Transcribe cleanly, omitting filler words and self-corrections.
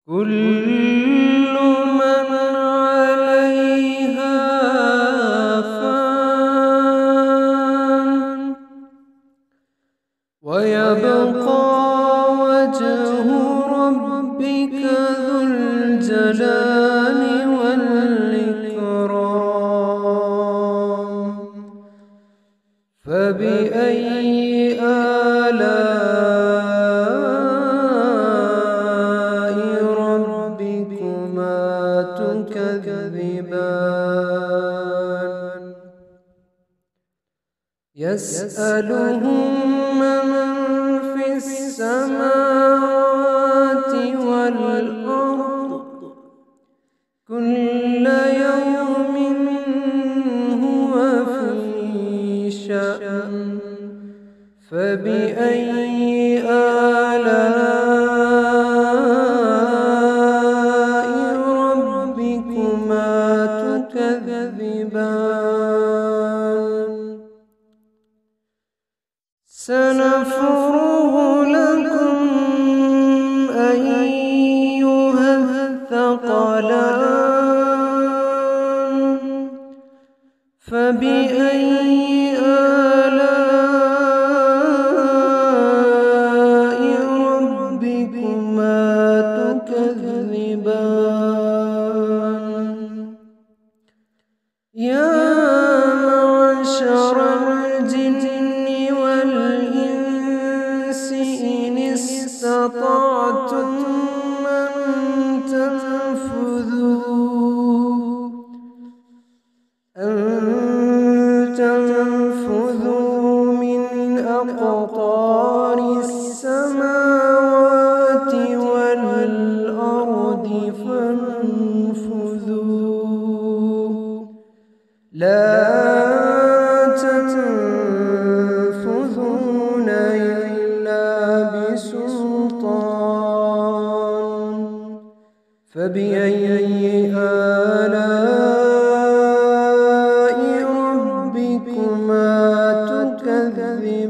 كل من عليها فان ويبقى وجه ربك ذو الجلال والإكرام فبأي آلاء ربكما تكذبان يسأله من في السماوات والأرض كل يوم هو في شأن فبأي آلاء ربكما تكذبان سنفرغ لكم أيها الثقلان فبأي آلاء ربكما تكذبان يا معشر الجن والإنس إن استطعتم أن تنفذوا من أقطار السماوات والأرض فانفذوا لا تنفذون إلا بسلطان فبأي آلاء ربكما تكذبان